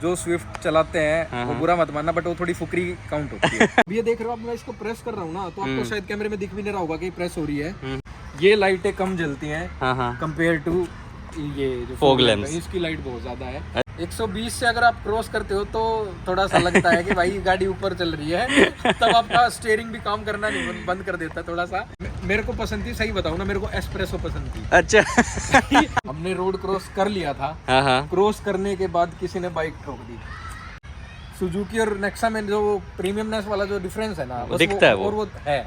जो स्विफ्ट चलाते हैं वो बुरा मत मानना, बट वो थोड़ी फुकरी काउंट होती है। अब ये देख रहे हो आप, मैं इसको प्रेस कर रहा हूँ ना, तो आपको शायद कैमरे में दिख भी नहीं रहा होगा कि प्रेस हो रही है। ये लाइटें कम जलती हैं कंपेयर टू ये जो फॉग लैंप है, इसकी लाइट बहुत ज्यादा है। 120 से अगर आप क्रॉस करते हो तो थोड़ा सा लगता है कि भाई गाड़ी ऊपर चल रही है, तब आपका स्टीयरिंग भी काम करना नहीं बंद कर देता थोड़ा सा। मेरे को पसंद थी, सही बताऊं ना, मेरे को एस्प्रेसो पसंद थी। अच्छा। हमने रोड क्रॉस कर लिया था, क्रॉस करने के बाद किसी ने बाइक ठोक दी। सुजुकी और नेक्सा में जो प्रीमियमनेस वाला जो डिफरेंस है ना, बस दिखता है और वो है।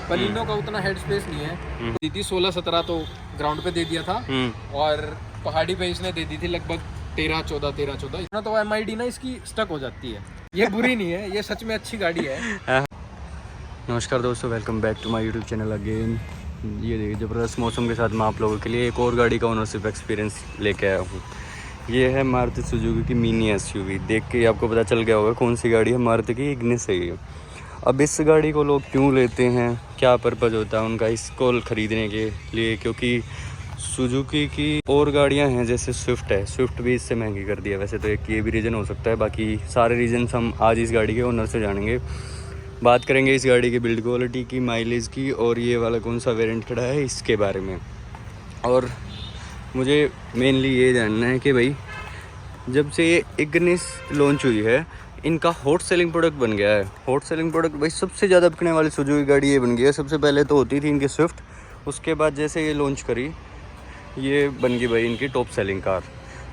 बलिनो का उतना हेड स्पेस नहीं है। दी थी 16-17 तो ग्राउंड पे दे दिया था, और पहाड़ी पे इसने दे दी थी लगभग 13-14 इतना। तो MID ना इसकी स्टक हो जाती है। ये बुरी नहीं है, ये सच में अच्छी गाड़ी है। नमस्कार दोस्तों, welcome back to my YouTube channel again. ये देखिए ज़बरदस्त मौसम के साथ मैं आप लोगों के लिए एक और गाड़ी का ओनरशिप एक्सपीरियंस लेके आया हूँ। ये है मारुति सुजुकी की मिनी SUV। देख के आपको पता चल गया होगा कौन सी गाड़ी है, मारुति की इग्निस है ये। अब इस गाड़ी को लोग क्यों लेते हैं, क्या पर्पज़ होता है उनका इसको ख़रीदने के लिए, क्योंकि सुजुकी की और गाड़ियां हैं जैसे स्विफ्ट है, स्विफ्ट भी इससे महंगी कर दिया। वैसे तो एक ये भी रीज़न हो सकता है, बाकी सारे रीजन्स हम आज इस गाड़ी के ओनर से जानेंगे। बात करेंगे इस गाड़ी की बिल्ड क्वालिटी की, माइलेज की, और ये वाला कौन सा वेरिएंट खड़ा है इसके बारे में। और मुझे मेनली ये जानना है कि भाई जब से ये इग्निस लॉन्च हुई है, इनका हॉट सेलिंग प्रोडक्ट बन गया है। हॉट सेलिंग प्रोडक्ट भाई सबसे ज़्यादा बिकने वाली सुजुकी गाड़ी ये बन गई है। सबसे पहले तो होती थी इनकी स्विफ्ट, उसके बाद जैसे ये लॉन्च करी ये बन गई भाई इनकी टॉप सेलिंग कार।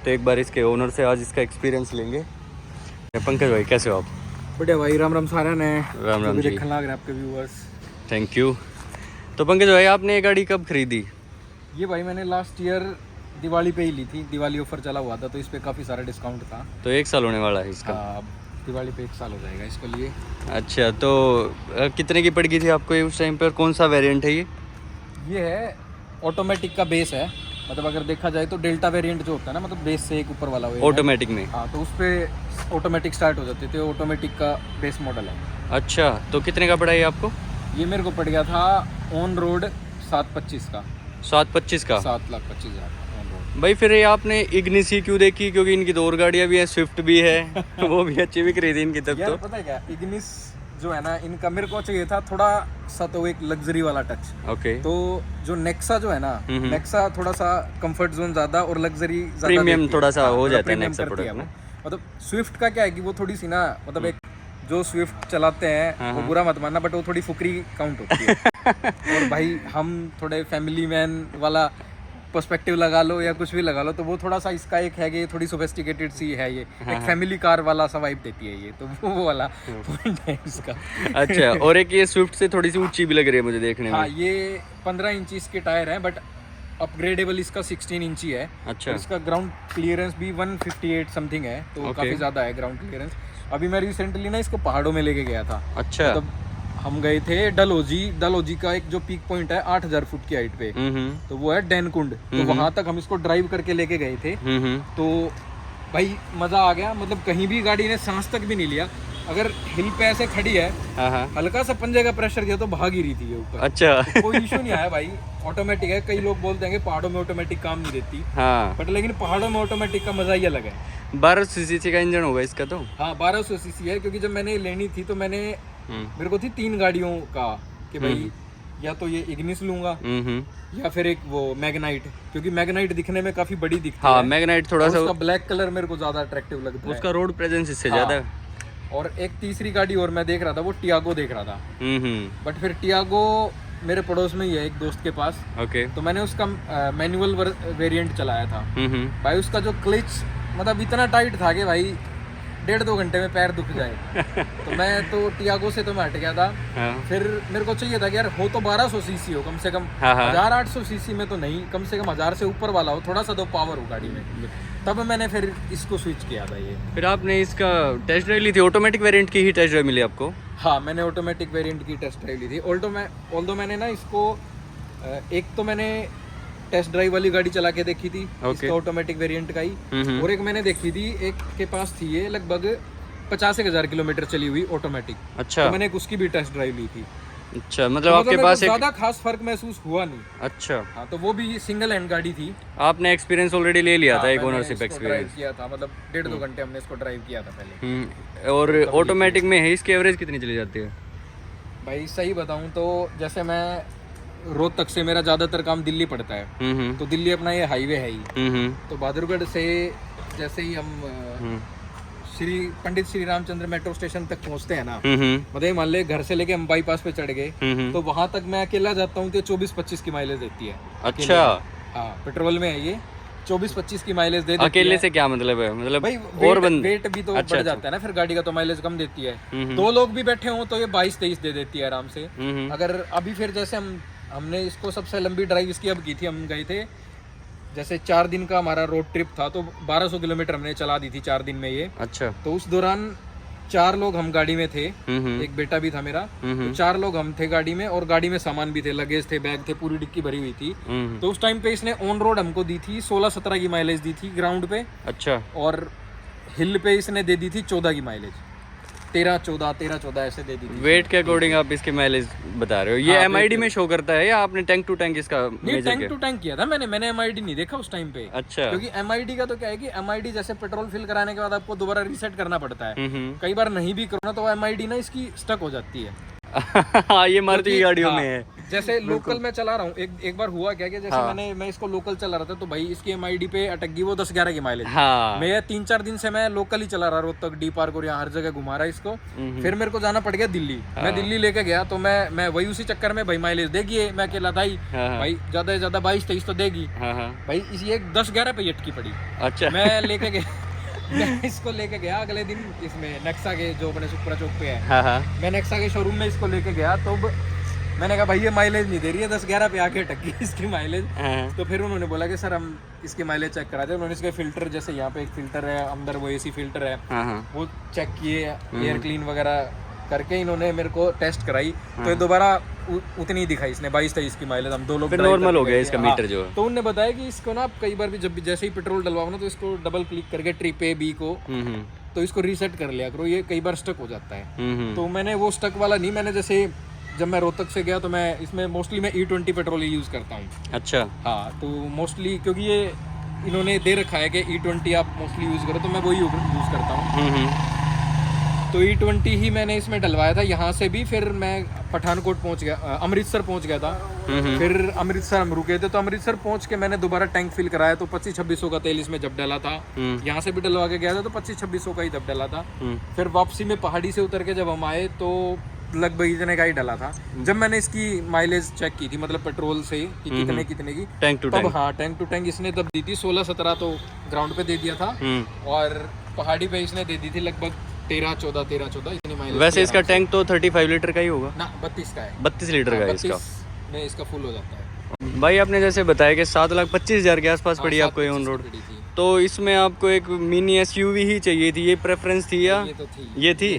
तो एक बार इसके ओनर से आज इसका एक्सपीरियंस लेंगे। पंकज भाई कैसे हो आप? बढ़िया भाई, राम राम सारा ने। राम राम जी। देखने लग रहे आपके व्यूअर्स, थैंक यू। तो पंकज भाई आपने ये गाड़ी कब खरीदी? ये भाई मैंने लास्ट ईयर दिवाली पे ही ली थी। दिवाली ऑफर चला हुआ था तो इस पे काफ़ी सारा डिस्काउंट था। तो 1 साल होने वाला है इसका? दिवाली पे 1 साल हो जाएगा इसको लिए। अच्छा, तो कितने की पड़ गई थी आपको ये उस टाइम पे, और कौन सा वेरिएंट है ये? ये है ऑटोमेटिक का बेस है, मतलब अगर देखा जाए तो डेल्टा वेरिएंट जो होता है ना, मतलब बेस से एक ऊपर वाला ऑटोमेटिक में। हाँ, तो उस पर ऑटोमेटिक स्टार्ट हो जाते थे। ऑटोमेटिक का बेस मॉडल है। अच्छा, तो कितने का पड़ा ये आपको? ये मेरे को पड़ गया था ऑन रोड 725 का। 725 का? 7,25,000 ऑन रोड। भाई फिर ये आपने इग्निस ही क्यों देखी? क्योंकि इनकी दो और गाड़ियाँ भी हैं, स्विफ्ट भी है वो भी अच्छी बिक रही थी इनकी तब। यार तो पता है क्या, इग्निस जो है ना, इनका मेरे को चाहिए था थोड़ा सा तो एक लग्जरी वाला टच। ओके। तो जो नेक्सा जो है ना, नेक्सा थोड़ा सा कंफर्ट जोन ज्यादा और लग्जरी ज्यादा, प्रीमियम थोड़ा सा हो जाता है प्रीमियम नेक्सा करती है प्रोडक्ट में। मतलब स्विफ्ट का क्या है कि वो थोड़ी सी ना, मतलब एक जो स्विफ्ट चलाते हैं वो बुरा मत मानना, बट वो थोड़ी फुकरी काउंट होती है। और भाई हम थोड़े फैमिली मैन वाला पर्सपेक्टिव लगा लो या कुछ भी लगा लो, तो वो थोड़ा सा इसका एक है कि थोड़ी सोफिस्टिकेटेड सी है। ये एक फैमिली कार वाला सा वाइब देती है ये, तो वो वाला पॉइंट है इसका। अच्छा, और एक ये स्विफ्ट से थोड़ी सी ऊंची भी लग रही है मुझे देखने में। हाँ, ये 15 इंच इसके टायर हैं, बट अपग्रेडेबल इसका 16 इंची है। अच्छा। इसका ग्राउंड क्लियरेंस भी 158 समथिंग है, तो काफी ज्यादा है ग्राउंड क्लियरेंस। अभी मैं रिसेंटली ना इसको पहाड़ों में लेके गया था। अच्छा। मतलब हम गए थे डलहौजी का एक जो पीक पॉइंट है 8000 फुट की हाइट पे, तो वो है डैनकुंड। तो वहां तक हम इसको ड्राइव करके लेके गए थे। तो भाई मजा आ गया, मतलब कहीं भी गाड़ी ने सांस तक भी नहीं लिया। अगर हिल पे ऐसे खड़ी है, हल्का सा पंजे का प्रेशर दिया तो भाग ही रही थी ये ऊपर। अच्छा। तो कोई इशू नहीं आया भाई, ऑटोमेटिक है। कई लोग बोलते हैं कि पहाड़ों में ऑटोमेटिक काम नहीं देती, हाँ, बट लेकिन पहाड़ों में ऑटोमेटिक का मजा ही अलग है। 1200 सीसी का इंजन होगा इसका तो? हाँ, 1200 सीसी है। क्योंकि जब मैंने लेनी थी तो मेरे को थी 3 गाड़ियों का कि भाई या तो ये इग्निस लूंगा या फिर एक वो मैग्नाइट, क्योंकि मैग्नाइट दिखने में काफी बड़ी दिखती है। हाँ, मैग्नाइट थोड़ा सा उसका ब्लैक कलर मेरे को ज्यादा अट्रैक्टिव लगता है, उसका रोड प्रेजेंस इससे ज्यादा है। और एक तीसरी गाड़ी और मैं देख रहा था, वो टियागो देख रहा था। बट फिर टियागो मेरे पड़ोस में ही है एक दोस्त के पास। ओके। तो मैंने उसका मैनुअल वेरिएंट चलाया था। भाई उसका जो क्लच मतलब इतना टाइट था कि भाई 1.5-2 घंटे में पैर दुख जाए। तो मैं तो टियागो से तो मैं हट गया था। फिर मेरे को चाहिए था कि यार हो तो 1200 सीसी हो कम से कम, 1800 सीसी में तो नहीं, कम से कम 1000 से ऊपर वाला हो, थोड़ा सा तो पावर हो गाड़ी में। तब मैंने फिर इसको स्विच किया था ये। फिर आपने इसका टेस्ट ड्राइव ली थी? ऑटोमेटिक वेरिएंट की ही टेस्ट ड्राइव मिली आपको? हाँ, मैंने ऑटोमेटिक वेरिएंट की टेस्ट ड्राइव ली थी। ऑल्दो मैंने ना इसको एक तो मैंने टेस्ट ड्राइव वाली गाड़ी चला के देखी थी, इसका ऑटोमेटिक वेरिएंट का ही, और एक मैंने देखी थी, एक के पास थी ये लगभग 50,000 किलोमीटर चली हुई ऑटोमेटिक। अच्छा। तो मैंने उसकी भी टेस्ट ड्राइव ली थी। अच्छा, मतलब आपके पास एक ज्यादा खास फर्क महसूस हुआ नहीं। अच्छा, हाँ, तो वो भी सिंगल हैंड गाड़ी थी। आपने एक्सपीरियंस ऑलरेडी ले लिया हाँ, था, एक मैंने ओनरशिप इसको एक्सपीरियंस ड्राइव किया था, मतलब 1.5-2 घंटे हमने इसको ड्राइव किया था पहले। और ऑटोमेटिक में है, इसकी एवरेज कितनी चली जाती है? भाई सही बताऊं तो जैसे मैं रोहतक से, मेरा ज्यादातर काम दिल्ली पड़ता है, तो दिल्ली अपना ये हाईवे है ही, तो बहादुरगढ़ से जैसे ही हम श्री पंडित श्री रामचंद्र मेट्रो स्टेशन तक पहुंचते हैं ना, मतलब मान ले घर से लेके हम बाईपास पे चढ़ गए, तो वहां तक मैं अकेला जाता हूँ तो 24-25 की माइलेज देती है। अच्छा, हाँ, पेट्रोल में है ये, 24-25 की माइलेज दे देती अकेले है। से क्या मतलब है? मतलब भाई और वेट भी तो बढ़ जाता है ना, फिर गाड़ी का तो माइलेज कम देती है। 2 लोग भी बैठे हों तो ये 22-23 दे देती है आराम से। अगर अभी फिर जैसे हमने इसको सबसे लंबी ड्राइव इसकी अब की थी, हम गए थे जैसे 4 दिन का हमारा रोड ट्रिप था, तो 1200 किलोमीटर हमने चला दी थी 4 दिन में ये। अच्छा, तो उस दौरान 4 लोग हम गाड़ी में थे, एक बेटा भी था मेरा, तो 4 लोग हम थे गाड़ी में, और गाड़ी में सामान भी थे, लगेज थे, बैग थे, पूरी डिक्की भरी हुई थी। तो उस टाइम पे इसने ऑन रोड हमको दी थी 16-17 की माइलेज दी थी ग्राउंड पे। अच्छा, और हिल पे इसने दे दी थी 14 की माइलेज, 13-14 ऐसे दे दी थी। वेट के अकॉर्डिंग आप इसकी माइलेज बता रहे हो? ये एमआईडी में शो करता है या आपने टैंक टू टैंक इसका नहीं, टैंक टू टैंक किया था मैंने एमआईडी नहीं देखा उस टाइम पे। अच्छा, क्योंकि एमआईडी का तो क्या है कि एमआईडी जैसे पेट्रोल फिल कराने के बाद आपको दोबारा रीसेट करना पड़ता है, कई बार नहीं भी करो ना तो एमआईडी ना इसकी स्टक हो जाती है। हाँ, ये मारुति गाड़ियों में है। जैसे लोकल में चला रहा हूँ, एक बार हुआ क्या कि जैसे मैं इसको लोकल चला रहा था, तो भाई इसकी एमआईडी पे अटक गई वो 10-11 की माइलेज। हाँ, मैं 3-4 दिन से मैं लोकल ही चला रहा, रोहतक डी पार्क और यहाँ हर जगह घुमा रहा इसको। फिर मेरे को जाना पड़ गया दिल्ली, मैं दिल्ली लेके गया, तो मैं वही उसी चक्कर में भाई माइलेज देगी, मैं अकेला था ही, भाई ज्यादा से ज्यादा 22-23 तो देगी भाई, ये 10-11 पे अटकी पड़ी। अच्छा, मैं लेके गया मैं इसको लेके गया अगले दिन इसमें नेक्सा के जो अपने सुपरा चौक पे है, मैं नेक्सा के शोरूम में इसको लेके गया, तो मैंने कहा भाई ये माइलेज नहीं दे रही है, 10-11 पे आके अटक गई इसकी माइलेज। तो फिर उन्होंने बोला कि सर हम इसकी माइलेज चेक करा दे। उन्होंने इसके फिल्टर, जैसे यहाँ पे एक फिल्टर है अंदर, वो एसी फिल्टर है, वो चेक किए, एयर क्लीन वगैरह करके इन्होंने मेरे को टेस्ट कराई, तो दोबारा उतनी ही दिखाई इसने, 22-23 की माइलेज। हम 2 लोग नॉर्मल हो गया इसका मीटर जो। तो उन्होंने बताया कि इसको ना आप कई बार भी जब भी जैसे ही पेट्रोल डलवाओ ना, तो इसको डबल क्लिक करके ट्रिप A B को तो इसको रीसेट कर लिया करो, ये कई बार स्टक हो जाता है। तो मैंने वो स्टक वाला नहीं, मैंने जैसे जब मैं रोहतक से गया तो मैं इसमें मोस्टली मैं E20 पेट्रोल ही यूज़ करता हूँ। अच्छा, हाँ, तो मोस्टली क्योंकि ये इन्होंने दे रखा है कि E20 आप मोस्टली यूज़ करो, तो मैं वही यूज़ करता हूँ। तो E20 ही मैंने इसमें डलवाया था यहाँ से भी। फिर मैं पठानकोट पहुँच गया, अमृतसर पहुँच गया था। फिर अमृतसर हम रुके थे, तो अमृतसर पहुँच के मैंने दोबारा टैंक फिल कराया, तो 2500-2600 का तेल इसमें जब डला था। यहाँ से भी डलवा के गया था तो 2500-2600 का ही जब डला था। फिर वापसी में पहाड़ी से उतर के जब हम आए तो लगभग इतने का ही डला था। जब मैंने इसकी माइलेज चेक की थी, मतलब पेट्रोल से कि कितने की टैंक टू टैंक, हाँ टैंक टू टैंक इसने तब दी थी 16-17 तो ग्राउंड पे दे दिया था, और पहाड़ी पे इसने दे दी थी लगभग 13-14 इतनी माइलेज। वैसे इसका टैंक तो 35 लीटर का ही होगा ना, 32 का है, 32 लीटर का है इसका, 32 में इसका फुल हो जाता है। भाई आपने जैसे बताया कि 7,25,000 के आसपास पड़ी आपको ये ऑन रोड, तो इसमें आपको एक मिनी एसयूवी ही चाहिए थी, ये प्रेफरेंस थी या ये थी?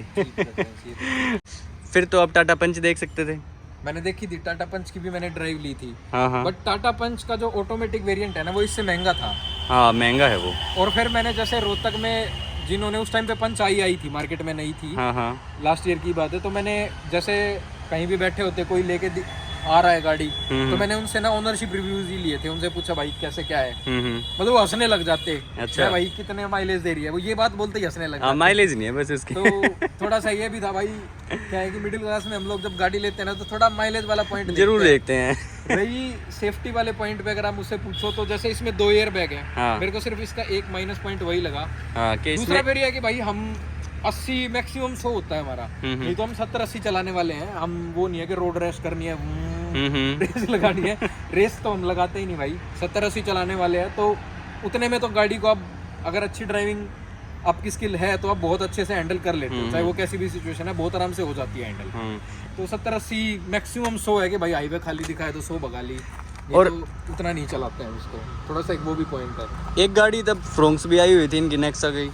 फिर तो आप टाटा पंच देख सकते थे। मैंने देखी थी, टाटा पंच की भी मैंने ड्राइव ली थी, हाँ। बट टाटा पंच का जो ऑटोमेटिक वेरिएंट है ना, वो इससे महंगा था। हाँ, महंगा है वो। और फिर मैंने जैसे रोहतक में जिन्होंने उस टाइम पे पंच आई थी, मार्केट में नहीं थी, लास्ट ईयर की बात है, तो मैंने जैसे कहीं भी बैठे होते कोई लेके आ रहा है गाड़ी, तो मैंने उनसे ना ओनरशिप रिव्यूज ही लिए थे, उनसे पूछा भाई कैसे क्या है, मतलब वो हंसने लग जाते। अच्छा भाई कितने माइलेज दे रही है, वो ये बात बोलते ही हंसने लग जाते। माइलेज नहीं है बस इसकी। तो थोड़ा सा ये भी था भाई, क्या है कि मिडिल क्लास में हम लोग जब गाड़ी लेते हैं ना, तो थोड़ा माइलेज वाला पॉइंट जरूर देखते हैं। भाई सेफ्टी वाले पॉइंट पे अगर आप मुझसे पूछो तो जैसे इसमें 2 एयर बैग है, मेरे को सिर्फ इसका एक माइनस पॉइंट वही लगा। दूसरा फिर है कि भाई हम 80 मैक्सिमम 100 होता है हमारा, नहीं तो हम 70-80 चलाने वाले हैं। हम वो नहीं है कि रोड रेस करनी है, रेस लगानी है, रेस तो हम लगाते ही नहीं भाई, 70-80 चलाने वाले हैं। तो उतने में तो गाड़ी को आप अगर अच्छी ड्राइविंग आपकी स्किल है तो आप बहुत अच्छे से हैंडल कर लेते हो, चाहे वो कैसी भी सिचुएशन है, बहुत आराम से हो जाती है हैंडल। तो 70-80 मैक्सिमम 100 है कि भाई हाईवे खाली दिखाए तो 100 भगा ली, और तो उतना नहीं चलाते हैं उसको, थोड़ा सा एक वो भी पॉइंट है। एक गाड़ी तब फ्रोंक्स भी आई हुई थी इनकी, नेक्सा गई,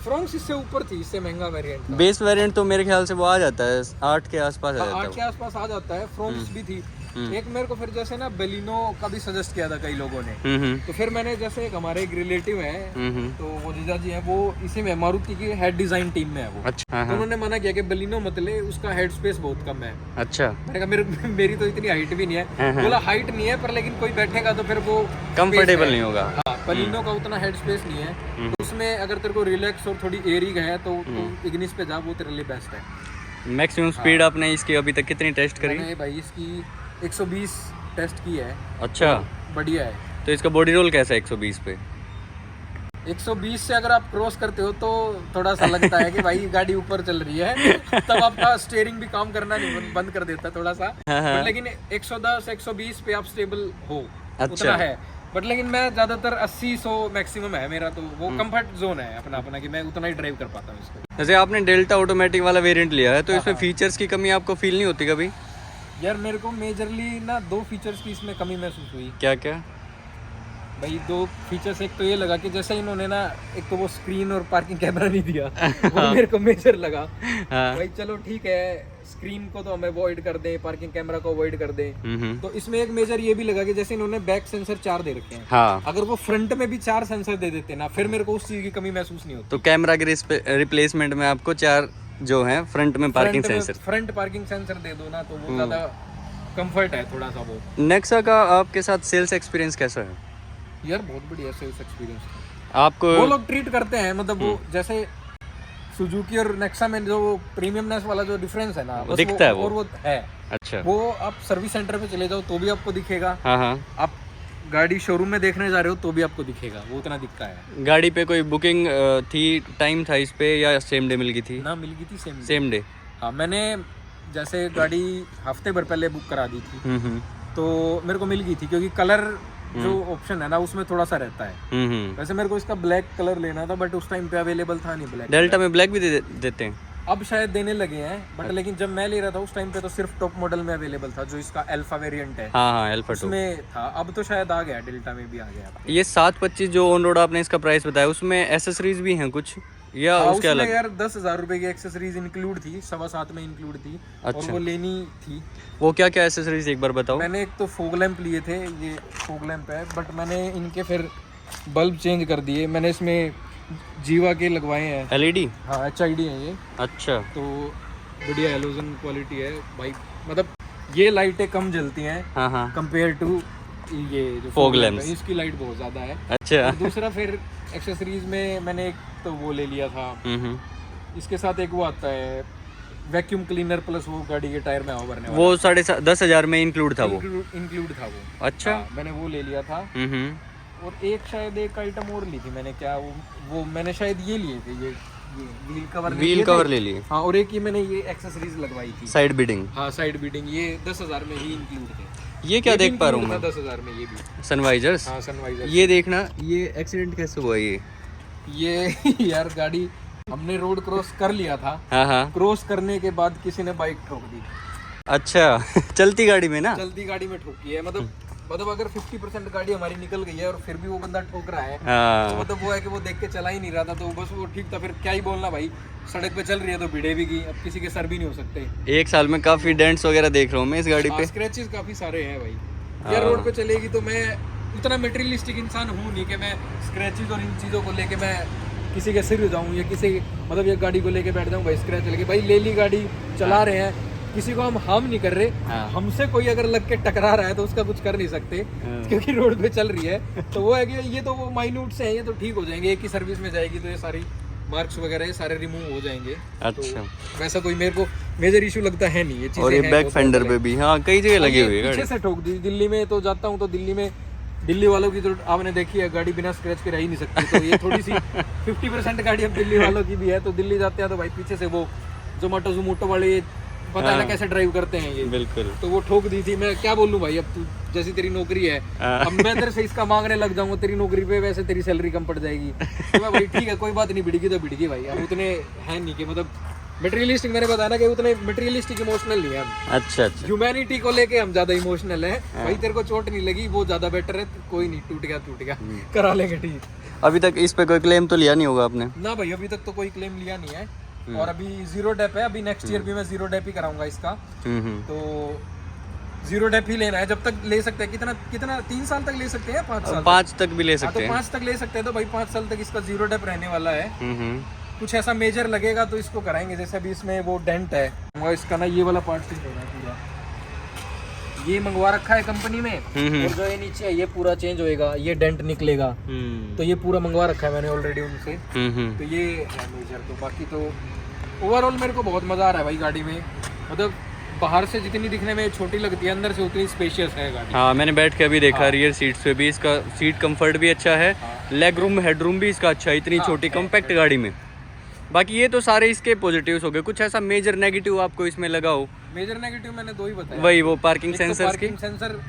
फ्रोंक्स इससे ऊपर थी, इससे महंगा वेरिएंट था। बेस वेरिएंट तो मेरे ख्याल से वो आ जाता है 8 के आसपास आ जाता है, 8 के आसपास आ जाता है। फ्रोंक्स भी थी, एक मेरे को फिर जैसे ना बेलिनो का भी सजेस्ट किया था कई लोगों ने, तो फिर मैंने जैसे एक हमारे एक रिलेटिव है, तो वो जीजा जी हैं, वो इसी में मारुति की हेड डिजाइन टीम में है वो। अच्छा। तो उन्होंने मना किया कि बेलिनो मत ले, उसका हेड स्पेस बहुत कम है। अच्छा। मैंने कहा मेरी तो इतनी हाइट भी नहीं है। बोला हाइट नहीं है पर लेकिन कोई बैठेगा तो फिर वो कंफर्टेबल नहीं होगा। हाँ, बेलिनो का उतना हेड स्पेस नहीं है, तो उसमें अगर तेरे को रिलैक्स और थोड़ी एयरिंग है तो इग्निस पे जा, वो तेरे लिए बेस्ट है। मैक्सिमम स्पीड आपने इसकी अभी तक कितनी टेस्ट करी? मैंने भाई इसकी 120 टेस्ट की है। अच्छा, बढ़िया है। तो इसका बॉडी रोल कैसा है 120 पे? 120 से अगर आप क्रॉस करते हो तो थोड़ा सा लगता है कि भाई गाड़ी ऊपर चल रही है, तब आपका स्टीयरिंग भी काम करना नहीं बंद कर देता थोड़ा सा। बट लेकिन 110 120 पे आप स्टेबल हो, उतना है। बट लेकिन मैं ज्यादातर 80-100 मैक्सिमम है मेरा, तो वो कंफर्ट जोन है अपना अपना कि मैं उतना ही ड्राइव कर पाता हूँ इसको। जैसे आपने डेल्टा ऑटोमेटिक वाला वेरिएंट लिया है, तो इसमें फीचर्स की कमी आपको फील नहीं होती कभी? यार मेरे को मेजरली ना 2 फीचर्स की इसमें कमी महसूस हुई। क्या क्या? भाई 2 फीचर्स, एक तो ये लगा कि जैसे इन्होंने ना एक तो वो स्क्रीन और पार्किंग कैमरा नहीं दिया, वो मेरे को मेजर लगा। भाई चलो ठीक है, स्क्रीन को तो हम अवॉइड कर दें, पार्किंग कैमरा को अवॉइड कर दें। तो इसमें एक मेजर ये भी लगा कि जैसे इन्होंने बैक सेंसर 4 दे रखे हैं, हाँ। अगर वो फ्रंट में भी 4 सेंसर दे देते ना, फिर मेरे को उस चीज की कमी महसूस नहीं होती। तो कैमरा के रिप्लेसमेंट में आपको 4 जो है फ्रंट में parking sensor, front parking sensor दे दो ना, तो वो ज्यादा कंफर्ट है थोड़ा सा वो। नेक्सा का आपके साथ सेल्स एक्सपीरियंस कैसा है? यार बहुत बढ़िया सेल्स एक्सपीरियंस आपको वो लोग ट्रीट करते हैं, मतलब वो जैसे सुजुकी और नेक्सा में जो प्रीमियमनेस वाला जो डिफरेंस है ना, वो दिखता है, वो है। अच्छा। वो आप सर्विस सेंटर पे चले जाओ तो भी आपको दिखेगा, हाँ हाँ। आप गाड़ी शोरूम में देखने जा रहे हो तो भी आपको दिखेगा, वो उतना दिखता है। गाड़ी पे कोई बुकिंग थी, टाइम था इस पे, या सेम डे मिल गई थी? ना, मिल गई थी सेम डे। हाँ, मैंने जैसे गाड़ी हफ्ते भर पहले बुक करा दी थी, तो मेरे को मिल गई थी, क्योंकि कलर जो ऑप्शन है ना उसमें थोड़ा सा रहता है। वैसे मेरे को इसका ब्लैक कलर लेना था, बट उस टाइम पे अवेलेबल था नहीं ब्लैक। डेल्टा में ब्लैक भी देते हैं अब शायद देने लगे हैं, बट लेकिन जब मैं ले रहा था उस टाइम पे तो सिर्फ टॉप मॉडल में अवेलेबल था, जो इसका अल्फा वेरिएंट है। हाँ हाँ, अल्फा 2 उसमें था। अब तो शायद आ गया, डेल्टा में भी आ गया। ये 725 जो ऑन रोड आपने इसका प्राइस बताया, उसमें एसेसरीज भी हैं कुछ, या उसके अलग? यार 10,000 रुपए की एक्सेसरीज इंक्लूड थी, 7.25 में इंक्लूड थी। अच्छा। और वो लेनी थी। वो क्या क्या एसेसरीज एक बार बताओ। मैंने एक तो फोग लैंप लिए थे, ये फोग लैंप है, बट मैंने इनके फिर बल्ब चेंज कर दिए। मैंने इसमें जीवा के लगवाए हैं, एलईडी। हाँ, HID है ये। अच्छा। तो बढ़िया हेलोजन क्वालिटी है भाई, मतलब ये लाइटें कम जलती हैं हाँ हाँ, कंपेयर टू ये जो फॉग लैंप्स, इसकी लाइट बहुत ज्यादा है। अच्छा। और दूसरा फिर एक्सेसरीज में मैंने एक तो वो ले लिया था, इसके साथ एक वो आता है वैक्यूम क्लीनर प्लस वो गाड़ी के टायर में हवा भरने वाला, वो 10,500 में इंक्लूड था वो? इंक्लूड था वो। अच्छा। मैंने वो ले लिया था। और एक शायद एक आइटम और ली थी मैंने, क्या वो मैंने शायद ये लिए थे, ये व्हील कवर ले लिए। हाँ, और एक ये मैंने ये एक्सेसरीज लगवाई थी, साइड बीडिंग। हाँ, साइड बीडिंग, ये 10,000 में ही इंक्लूड थे। ये क्या देख पा रहा हूँ मैं? 10,000 में ये भी सनवाइजर्स। हाँ, सनवाइजर। ये देखना, ये एक्सीडेंट कैसे हुआ ये यार गाड़ी हमने रोड क्रॉस कर लिया था। हाँ हाँ। क्रॉस करने के बाद किसी ने बाइक ठोक दी। अच्छा। चलती गाड़ी में ना? चलती गाड़ी में ठोकी है, मतलब अगर 50% गाड़ी हमारी निकल गई है और फिर भी वो बंदा ठोक रहा है, तो मतलब वो है कि वो देख के चला ही नहीं रहा था, तो बस वो ठीक था। फिर क्या ही बोलना भाई, सड़क पे चल रही है तो भिड़े भी गई, अब किसी के सर भी नहीं हो सकते। एक साल में काफी डेंट्स वगैरह देख रहा हूँ मैं इस गाड़ी पे। स्क्रैचेस काफी सारे हैं भाई। यार रोड पे चलेगी तो मैं उतना मटेरियलिस्टिक इंसान हूँ नहीं कि मैं स्क्रैचेस और इन चीज़ों को लेके मैं किसी के सिर जाऊँ या किसी मतलब ये गाड़ी को लेके बैठ जाऊँ भाई स्क्रैच लगे। भाई ले ली गाड़ी, चला रहे हैं, किसी को हम हार्म नहीं कर रहे। हमसे कोई अगर लग के टकरा रहा है तो उसका कुछ कर नहीं सकते, क्योंकि रोड पे चल रही है। तो वो है कि ये तो वो माइन्यूट से है, ये तो ठीक हो जाएंगे, एक ही सर्विस में जाएगी तो ये सारी मार्क्स वगैरह ये सारे रिमूव हो जाएंगे। अच्छा। तो वैसा कोई मेरे को मेजर इशू लगता है नहीं ये चीजें। और ये बैक फेंडर पे भी हाँ कई जगह लगी हुई है पीछे से ठोक दी। दिल्ली में तो जाता हूँ तो दिल्ली वालों की तो आपने देखी है, गाड़ी बिना स्क्रैच के रह ही नहीं सकती। तो ये थोड़ी सी 50% गाड़ी अब दिल्ली वालों की भी है। तो दिल्ली जाते हैं तो भाई पीछे से वो जोमोटो वाले पता ना कैसे ड्राइव करते हैं ये। बिल्कुल। तो वो ठोक दी थी। मैं क्या बोलूं भाई, अब तू जैसी तेरी नौकरी है, अब मैं तेरे से इसका मांगने लग जाऊंगा तेरी नौकरी पे, वैसे तेरी सैलरी कम पड़ जाएगी। तो मैं भाई ठीक है कोई बात नहीं, भिड़गी तो भिड़गी भाई। अब उतने है नहीं कि मतलब मटेरियलिस्टिक, मैंने बताया ना कि उतने मटेरियलिस्टिक इमोशनल नहीं है हम। अच्छा अच्छा। ह्यूमैनिटी को लेके हम ज्यादा इमोशनल है। भाई तेरे को चोट नहीं लगी वो ज्यादा बेटर है, कोई नहीं, टूट गया करा लेंगे ठीक। अभी तक इस पे कोई क्लेम तो लिया नहीं होगा आपने? ना भाई अभी तक तो कोई क्लेम लिया नहीं है। और अभी जीरो डेप है, अभी नेक्स्ट ईयर भी मैं जीरो डेप ही कराऊंगा इसका। तो जीरो डेप ही लेना है, जब तक ले सकते हैं। कितना कितना 3 साल तक ले सकते हैं, 5 साल 5 तक भी ले हाँ, सकते तो हैं। 5 तक ले सकते हैं। तो भाई 5 साल तक इसका जीरो डेप रहने वाला है। कुछ ऐसा मेजर लगेगा तो इसको कराएंगे। जैसे अभी इसमें वो डेंट है, और इसका ना ये वाला पार्ट चेंज होना है पूरा। ये मंगवा रखा है कंपनी में, और जो ये नीचे है ये पूरा चेंज होएगा, ये डेंट निकलेगा। तो ये पूरा मंगवा रखा है मैंने ऑलरेडी उनसे। तो ये है मेजर। तो बाकी तो ओवरऑल मेरे को बहुत मजा आ रहा है भाई गाड़ी में। मतलब बाहर से जितनी दिखने में छोटी लगती है, अंदर से उतनी स्पेशियस है गाड़ी। हाँ, मैंने बैठ के अभी देखा, रियर सीट्स पे भी इसका सीट कंफर्ट भी अच्छा है, लेग रूम हेड रूम भी इसका अच्छा है, इतनी छोटी कॉम्पैक्ट गाड़ी में। बाकी ये तो सारे इसके पॉजिटिव्स हो गए। कुछ ऐसा मेजर नेगेटिव आपको इसमें लगा हो? मेजर नेगेटिव मैंने 2 ही बताया। वही वो पार्किंग एक तो सेंसर्स की, पार्किंग सेंसर,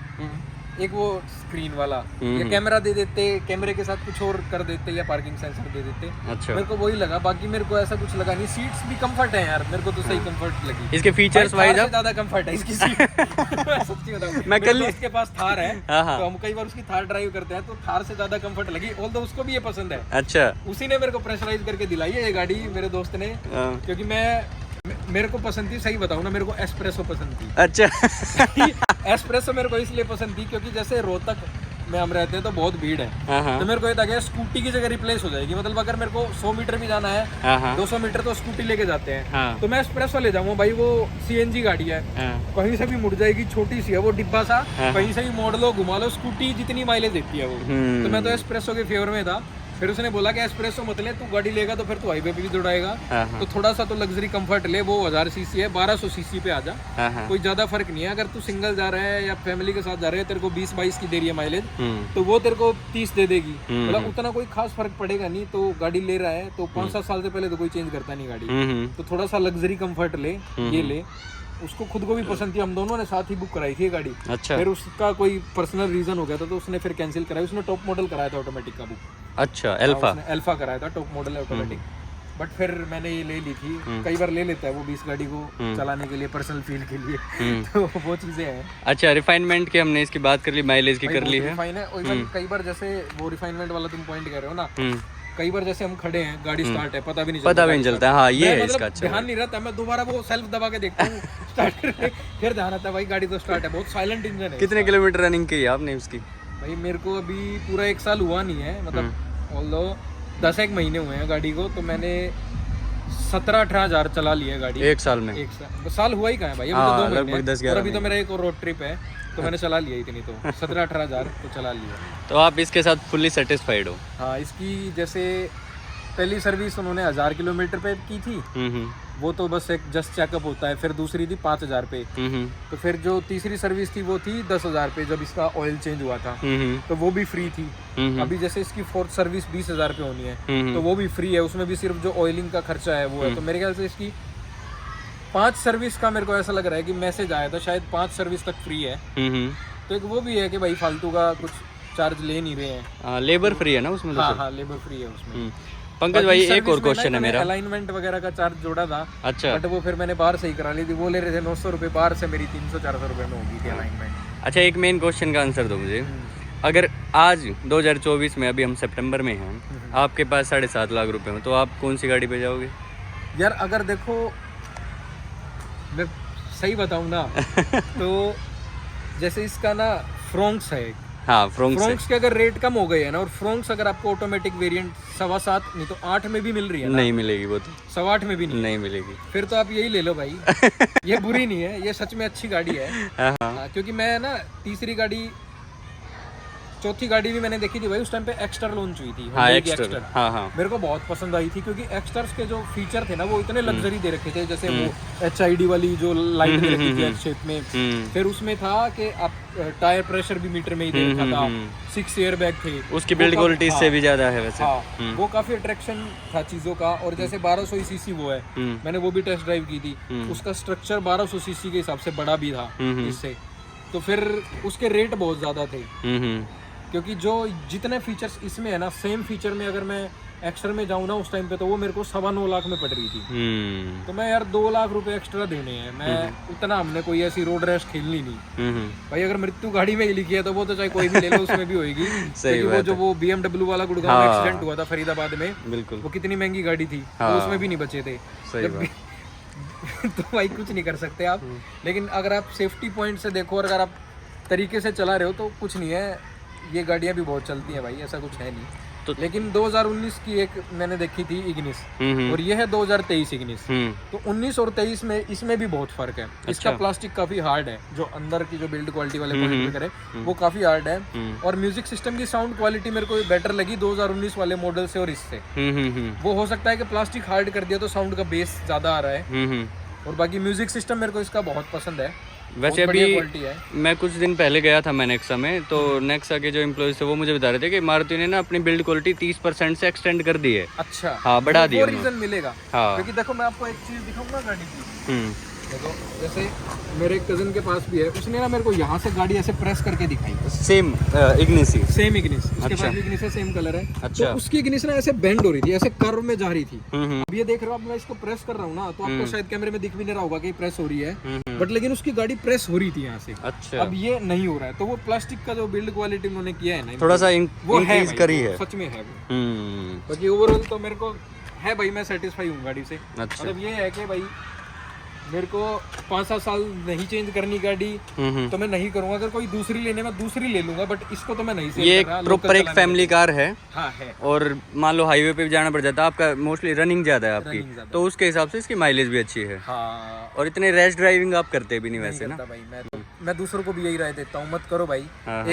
एक वो स्क्रीन वाला, या कैमरा दे देते, कैमरे के साथ कुछ और कर देते, या पार्किंग सेंसर दे देते। अच्छा। मेरे को वही लगा, बाकी मेरे को ऐसा कुछ लगा नहीं। सीट्स भी कंफर्ट है यार, मेरे को तो सही कंफर्ट लगी। इसके फीचर्स वाइज आप ज्यादा कंफर्ट है इसकी सीट। सच्ची बताऊं, मैं कल उसके पास थार है, हाँ। तो हम कई बार उसकी थार ड्राइव करते हैं, तो थार से ज्यादा कंफर्ट लगी। ऑल्दो उसको भी ये पसंद है। अच्छा। उसी ने मेरे को प्रेशराइज करके दिलाई है ये गाड़ी, मेरे दोस्त ने। क्योंकि मेरे को पसंद थी, सही बताऊं ना, मेरे को एस्प्रेसो पसंद थी। अच्छा। एस्प्रेसो मेरे को इसलिए पसंद थी क्योंकि जैसे रोहतक में हम रहते हैं तो बहुत भीड़ है। तो मेरे को ये था कि स्कूटी की जगह रिप्लेस हो जाएगी। मतलब अगर मेरे को 100 मीटर भी जाना है, 200 मीटर तो स्कूटी लेके जाते हैं, तो मैं एस्प्रेसो ले जाऊंगा भाई। वो सीएनजी गाड़ी है, कहीं से भी मुड़ जाएगी, छोटी सी है वो डिब्बा सा, कहीं से भी मोड़ लो, घुमा लो, स्कूटी जितनी माइलेज देती है वो। तो मैं तो एस्प्रेसो के फेवर में था। फिर उसने बोला कि एस्प्रेसो मत ले, तू गाड़ी लेगा तो फिर तू हाईवे पे भी दौड़ाएगा, तो थोड़ा सा तो लग्जरी कंफर्ट ले। वो 1000 सीसी है, 1200 सीसी पे आ जा, कोई ज्यादा फर्क नहीं है। अगर तू सिंगल जा रहा है या फैमिली के साथ जा रहे है, तेरे को 20-22 की दे रही है माइलेज, तो वो तेरे को 30 दे देगी। मतलब उतना कोई खास फर्क पड़ेगा नहीं। तो गाड़ी ले रहा है तो 5-7 साल से पहले तो कोई चेंज करता नहीं गाड़ी, तो थोड़ा सा लग्जरी कंफर्ट ले, ये ले। उसको खुद को भी पसंद थी, हम दोनों ने साथ ही बुक कराई थी ये गाड़ी। अच्छा। फिर उसका कोई पर्सनल रीजन हो गया था, तो उसने फिर कैंसिल कराई। उसने टॉप मॉडल कराया था ऑटोमेटिक का बुक। अच्छा, अल्फा कराया था, टॉप मॉडल ऑटोमेटिक। बट फिर मैंने ये ले ली थी। कई बार ले लेता है वो 20 गाड़ी को चलाने के लिए, पर्सनल फील के लिए। तो वो चीजें हैं। अच्छा, रिफाइनमेंट की हमने इसकी बात कर ली, माइलेज की कर ली है। रिफाइन है। इवन कई बार जैसे वो रिफाइनमेंट वाला तुम पॉइंट कह रहे हो ना, कई बार जैसे हम खड़े हैं, गाड़ी स्टार्ट है, पता भी नहीं चलता। हाँ, ये है मतलब इसका अच्छा। ध्यान नहीं रहता, मैं दोबारा वो सेल्फ दबा के देखता हूँ स्टार्ट करके, फिर ध्यान आता है भाई गाड़ी तो स्टार्ट है। बहुत साइलेंट इंजन है। कितने किलोमीटर रनिंग की है आपने उसकी? भाई मेरे को अभी पूरा 1 साल हुआ नहीं है, मतलब ऑल्दो 10-1 महीने हुए हैं गाड़ी को। तो मैंने 17-18 हज़ार चला लिया गाड़ी 1 साल में। 1 साल हुआ ही कहाँ है भाई, अभी तो 2 महीने लगभग 10-11 और अभी तो मेरा एक और रोड ट्रिप है, तो मैंने चला लिया इतनी। तो 17-18 हज़ार तो चला लिया। तो आप इसके साथ फुल्ली सेटिस्फाइड हो? हाँ, इसकी जैसे पहली सर्विस उन्होंने 1000 किलोमीटर पे की थी, वो तो बस एक जस्ट चेकअप होता है। फिर दूसरी थी 5000 पे। तो फिर जो तीसरी सर्विस थी वो थी 10,000 पे, जब इसका ऑयल चेंज हुआ था, तो वो भी फ्री थी। अभी जैसे इसकी 4th सर्विस 20,000 पे होनी है, तो वो भी फ्री है। उसमें भी सिर्फ जो ऑयलिंग का खर्चा है वो है। तो मेरे ख्याल से इसकी 5 सर्विस का मेरे को ऐसा लग रहा है कि मैसेज आया था, शायद 5 सर्विस तक फ्री है। तो एक वो भी है कि भाई फालतू का कुछ चार्ज ले नहीं रहे हैं। लेबर फ्री है ना उसमें? हाँ, लेबर फ्री है उसमें। पंकज भाई, एक और क्वेश्चन है मेरा। अलाइनमेंट वगैरह का चार्ज जोड़ा था। अच्छा। बट वो फिर मैंने बाहर से ही करा ली थी। वो ले रहे थे 900 रुपये, बाहर से मेरी 300-400 रुपये में होगी थी अलाइनमेंट। अच्छा, एक मेन क्वेश्चन का आंसर दो मुझे। अगर आज 2024 में, अभी हम सितंबर में हैं, आपके पास 7.5 लाख रुपए हो, तो आप कौन सी गाड़ी पे जाओगे? यार अगर देखो, मैं सही बताऊँ ना तो जैसे इसका ना फ्रोंक्स है। हाँ, फ्रोंक्स के अगर रेट कम हो गए है ना, और फ्रोंक्स अगर आपको ऑटोमेटिक वेरिएंट 7.25 नहीं तो 8 में भी मिल रही है ना, नहीं मिलेगी वो तो, 8.25 में भी नहीं मिलेगी। फिर तो आप यही ले लो भाई। ये बुरी नहीं है, ये सच में अच्छी गाड़ी है। क्योंकि मैं ना तीसरी गाड़ी, चौथी गाड़ी भी मैंने देखी थी भाई, उस टाइम पे एक्स्टर लॉन्च हुई थी। एक्स्टर। हाँ। मेरे को बहुत पसंद आई थी, क्योंकि एक्स्टर्स के जो फीचर थे ना वो इतने लग्जरी दे रखे थे। जैसे वो HID वाली जो लाइट दे रखी थी शेप में। फिर उसमें था कि आप टायर प्रेशर भी मीटर में ही दे रखा था। 6 एयर बैग थे। उसकी बिल्ड क्वालिटी इससे भी ज्यादा है वैसे। हाँ, वो काफी अट्रैक्शन था चीजों का। और जैसे 1200 सीसी वो है, मैंने वो भी टेस्ट ड्राइव की थी। उसका स्ट्रक्चर 1200 सीसी के हिसाब से बड़ा भी था इससे। तो फिर उसके रेट बहुत ज्यादा थे, क्योंकि जो जितने फीचर्स इसमें है ना, सेम फीचर में अगर मैं एक्स्ट्रा में जाऊँ ना उस टाइम पे, तो वो मेरे को 9.25 लाख में पड़ रही थी। तो मैं यार 2 लाख रुपए एक्स्ट्रा देने हैं। मैं उतना, हमने कोई ऐसी रोड रेस खेलनी नहीं भाई। अगर मृत्यु गाड़ी में ही लिखी है तो वो तो चाहे कोई भी ले लो, उसमें भी होगी। वो जो वो BMW वाला गुड़गांव में एक्सीडेंट हुआ था फरीदाबाद में, बिल्कुल, वो कितनी महंगी गाड़ी थी, वो उसमें भी नहीं बचे थे। तो भाई कुछ नहीं कर सकते आप। लेकिन अगर आप सेफ्टी पॉइंट से देखो और अगर आप तरीके से चला रहे हो तो कुछ नहीं है। ये गाड़ियाँ भी बहुत चलती हैं भाई, ऐसा कुछ है नहीं। तो लेकिन 2019 की एक मैंने देखी थी इग्निस, और ये है 2023 इग्निस। तो 19 और 23 में इसमें भी बहुत फर्क है। इसका प्लास्टिक काफी हार्ड है, जो अंदर की जो बिल्ड क्वालिटी वाले पॉइंट पे करे वो काफी हार्ड है। और म्यूजिक सिस्टम की साउंड क्वालिटी मेरे को बेटर लगी 2019 वाले मॉडल से और इससे। वो हो सकता है कि प्लास्टिक हार्ड कर दिया तो साउंड का बेस ज्यादा आ रहा है। और बाकी म्यूजिक सिस्टम मेरे को इसका बहुत पसंद है। वैसे अभी मैं कुछ दिन पहले गया था मैं नेक्सा में, तो नेक्सा के जो एम्प्लॉयज थे वो मुझे बता रहे थे कि मारुति ने ना अपनी बिल्ड क्वालिटी 30% से एक्सटेंड कर दी है। अच्छा, हाँ, बढ़ा दिया। वो रीजन मिलेगा। हाँ, क्योंकि देखो मैं आपको एक चीज दिखाऊंगा गाड़ी की। देखो जैसे मेरे कजिन के पास भी है, उसने ना मेरे को यहाँ से गाड़ी ऐसे प्रेस करके दिखाई। सेम इग्निस ही, सेम इग्निस, उसके पास भी इग्निस है, सेम कलर है। अच्छा। तो उसकी इग्निस ना ऐसे बेंड हो रही थी, ऐसे कर्व में जा रही थी। अब ये देख रहे हो आप, मैं इसको प्रेस कर रहा हूँ ना, तो आपको शायद कैमरे में दिख भी नहीं रहा होगा कि प्रेस हो रही है, बट लेकिन उसकी गाड़ी प्रेस हो रही थी यहाँ से। अच्छा। अब ये नहीं हो रहा है, तो वो प्लास्टिक का जो बिल्ड क्वालिटी उन्होंने किया है ना, थोड़ा सा वो है करी है, सच में है वो। बाकी ओवरऑल तो मेरे को है भाई, मैं सेटिस्फाई हूँ गाड़ी से। मतलब ये है कि भाई मेरे को 5-7 साल नहीं चेंज करनी गाड़ी तो मैं नहीं करूंगा। अगर कोई दूसरी लेने में दूसरी ले लूंगा, बट इसको तो मैं नहीं सेल ये कर रहा। प्रॉपर एक फैमिली कार है। हाँ है। और मान लो हाईवे पे भी जाना पड़ जाता है, आपका मोस्टली रनिंग ज्यादा है आपकी, तो उसके हिसाब से इसकी माइलेज भी अच्छी है। हाँ। और इतने रैश ड्राइविंग आप करते भी नहीं वैसे ना भाई। मैं दूसरों को भी यही राय देता हूँ, मत करो भाई।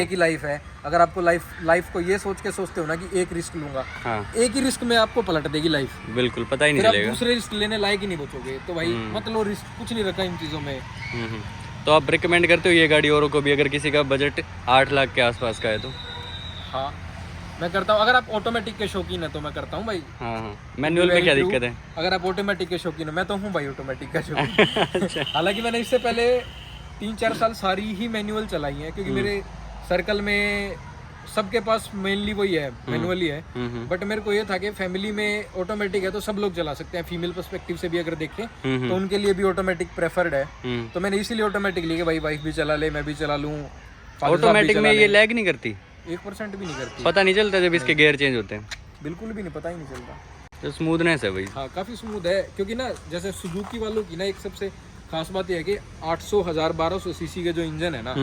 एक ही लाइफ है। अगर आपको लाइफ को ये सोच के सोचते हो ना कि एक रिस्क लूंगा, एक ही रिस्क में आपको पलट देगी लाइफ। बिल्कुल, पता ही नहीं फिर चलेगा। आप दूसरे रिस्क लेने लायक ही नहीं बचोगे। तो भाई मत लो रिस्क, कुछ नहीं रखा इन चीजों में। तो आप रिकमेंड करते हो ये गाड़ी औरों को भी, अगर किसी का बजट 8 लाख के आसपास का है तो? हाँ मैं करता हूँ। अगर आप ऑटोमेटिक के शौकीन है तो मैं करता हूँ भाई। हाँ, मैनुअल में क्या दिक्कत है? अगर आप ऑटोमेटिक के शौकीन है, मैं तो हूँ भाई ऑटोमेटिक का शौकीन। हालांकि मैंने इससे पहले 3-4 साल सारी ही मैनुअल चलाई है, क्योंकि मेरे सर्कल में सबके पास मेनली वही है, मैनुअल ही है। बट मेरे को ये था कि फैमिली में ऑटोमेटिक है तो सब लोग चला सकते हैं। फीमेल पर्सपेक्टिव से भी अगर देखें तो उनके लिए भी ऑटोमेटिक प्रेफर्ड है। तो मैंने इसीलिए ऑटोमेटिक ली कि भाई वाइफ भी चला ले, मैं भी चला लूँ। ऑटोमेटिक में ये लैग नहीं करती? 1% भी नहीं करती। पता नहीं चलता जब इसके गियर चेंज होते हैं? बिल्कुल भी नहीं, पता ही नहीं चलता। तो स्मूथनेस है भाई। हाँ काफी स्मूथ है, क्योंकि ना जैसे सुजुकी वालों की ना एक सबसे खास बात यह है कि 800, 1000, 1200 सीसी के जो इंजन है ना,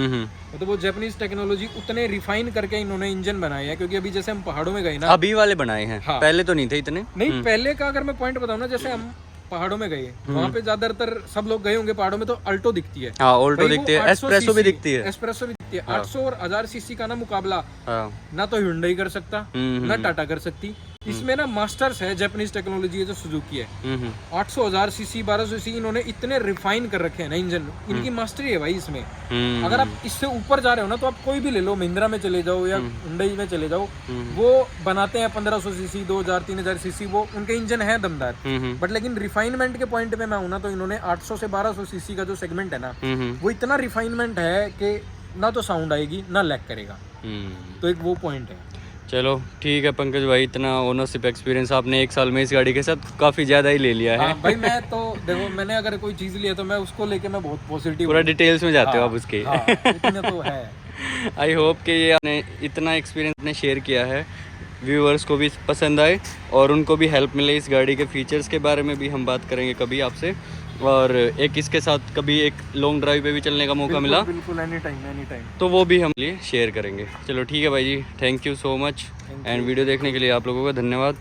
तो वो जापानीज टेक्नोलॉजी उतने रिफाइन करके इन्होंने इंजन बनाए हैं। क्योंकि अभी जैसे हम पहाड़ों में गए ना, अभी वाले बनाए हैं। हाँ। पहले तो नहीं थे इतने। नहीं, पहले का अगर मैं पॉइंट बताऊं ना, जैसे हम पहाड़ों में गए, वहाँ पे ज्यादातर सब लोग गए होंगे पहाड़ों में, तो अल्टो दिखती है। हाँ, ऑल्टो दिखती है, एस्प्रेसो भी दिखती है। एस्प्रेसो भी दिखती है। 800 और 1000 सीसी का ना मुकाबला ना तो hyundai कर सकता, ना टाटा कर सकती। इसमें ना मास्टर्स है, जापानीज टेक्नोलॉजी है जो सुजुकी है। 800, 1000 सीसी, 1200 सीसी इन्होंने इतने रिफाइन कर रखे हैं ना इंजन, इनकी मास्टरी है भाई इसमें। अगर आप इससे ऊपर जा रहे हो ना, तो आप कोई भी ले लो, महिंद्रा में चले जाओ या hyundai में चले जाओ, वो बनाते हैं 1500 सीसी, 2000, 3000 सीसी, वो उनके इंजन है दमदार। बट लेकिन रिफाइनमेंट के पॉइंट पे मैं हूं ना, तो इन्होंने 800 से 1200 सीसी का जो सेगमेंट है ना, वो इतना रिफाइनमेंट है कि ना तो साउंड आएगी ना लैग करेगा। तो एक वो पॉइंट है। चलो ठीक है पंकज भाई, इतना ओनरशिप एक्सपीरियंस आपने 1 साल में इस गाड़ी के साथ काफी ज्यादा ही ले लिया है। भाई मैं तो देखो, मैंने अगर कोई चीज लिया तो मैं उसको लेके मैं बहुत पॉजिटिव, पूरा डिटेल्स में जाते हो आप उसके। इतना तो है। आई होप कि ये आपने इतना एक्सपीरियंस ने शेयर किया है, व्यूअर्स को भी पसंद आए और उनको भी हेल्प मिले। इस गाड़ी के फीचर्स के बारे में भी हम बात करेंगे कभी आपसे, और एक इसके साथ कभी एक लॉन्ग ड्राइव पे भी चलने का मौका मिला, बिल्कुल एनी टाइम, तो वो भी हम लिए शेयर करेंगे। चलो ठीक है भाई जी, thank you so much, and video देखने के लिए आप लोगों का धन्यवाद।